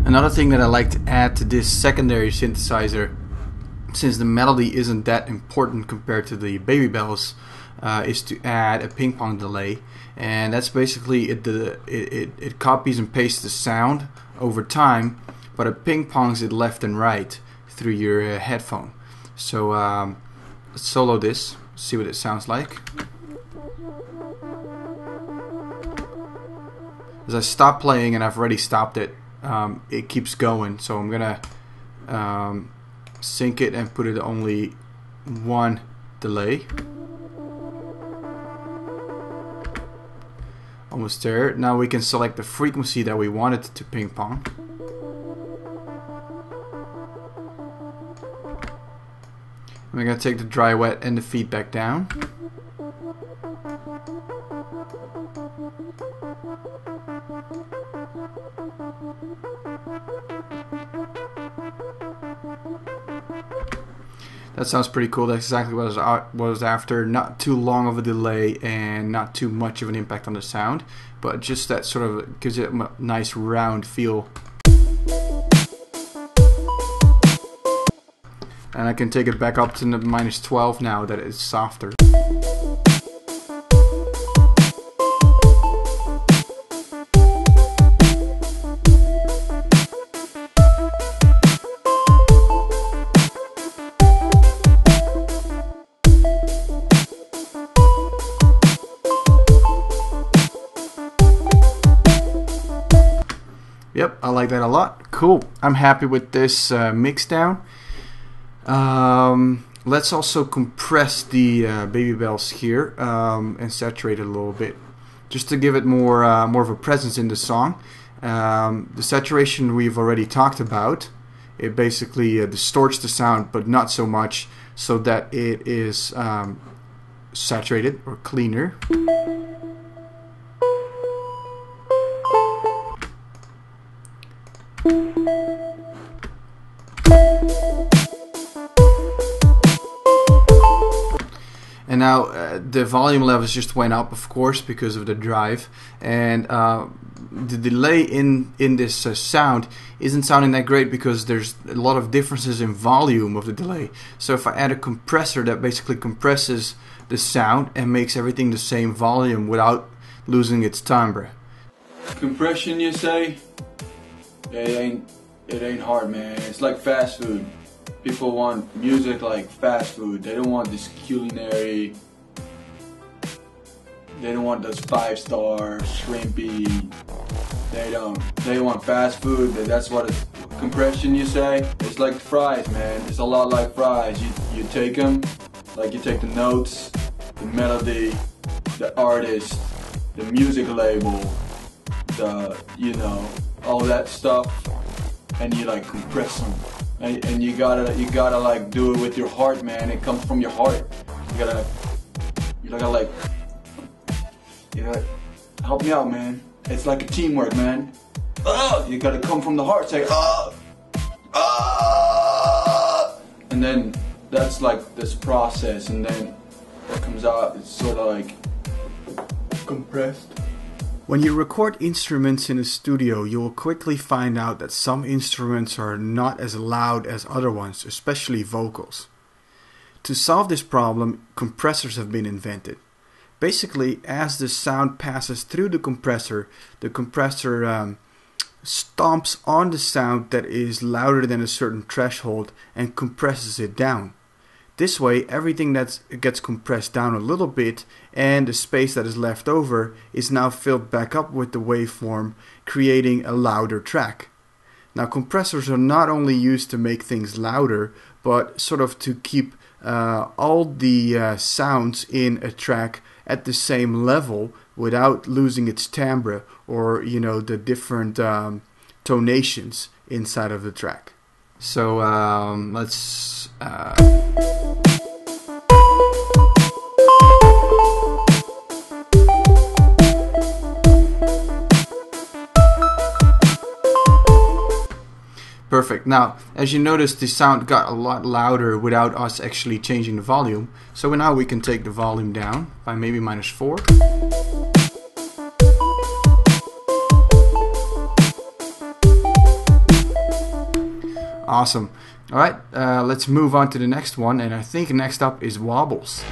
Another thing that I like to add to this secondary synthesizer, since the melody isn't that important compared to the Baby Bells, is to add a ping pong delay, and that's basically it copies and pastes the sound over time, but it ping pongs it left and right through your headphone. So let's solo this, see what it sounds like. As I stop playing, and I've already stopped it, it keeps going, so I'm gonna sync it and put it only one delay. Almost there. Now we can select the frequency that we want it to ping pong. We're gonna take the dry wet and the feedback down. That sounds pretty cool. That's exactly what I was after. Not too long of a delay and not too much of an impact on the sound, but just that sort of gives it a nice round feel. And I can take it back up to the -12 now that it's softer. Yep, I like that a lot. Cool. I'm happy with this mix down. Let's also compress the Baby Bells here and saturate it a little bit, just to give it more of a presence in the song. The saturation we've already talked about. It basically distorts the sound, but not so much, so that it is saturated or cleaner. And now the volume levels just went up, of course, because of the drive, and the delay in this sound isn't sounding that great because there's a lot of differences in volume of the delay. So if I add a compressor that basically compresses the sound and makes everything the same volume without losing its timbre. Compression, you say? It ain't hard, man. It's like fast food. People want music like fast food. They don't want this culinary. They don't want those 5-star shrimpy. They don't. They want fast food. That's what it's. Compression, you say? It's like fries, man. It's a lot like fries. You take them, like you take the notes, the melody, the artist, the music label, the all that stuff, and you like compress them. And you gotta like do it with your heart, man. It comes from your heart. You gotta help me out, man. It's like a teamwork, man. You gotta come from the heart. Say and then that's like this process, and then what comes out, it's sort of like compressed. When you record instruments in a studio, you will quickly find out that some instruments are not as loud as other ones, especially vocals. To solve this problem, compressors have been invented. Basically, as the sound passes through the compressor stomps on the sound that is louder than a certain threshold and compresses it down. This way, everything that gets compressed down a little bit, and the space that is left over is now filled back up with the waveform, creating a louder track. Now, compressors are not only used to make things louder, but sort of to keep all the sounds in a track at the same level without losing its timbre or the different tonations inside of the track. So let's perfect. Now, as you notice, the sound got a lot louder without us actually changing the volume. So now we can take the volume down by maybe -4. Awesome. All right, let's move on to the next one, and I think next up is wobbles.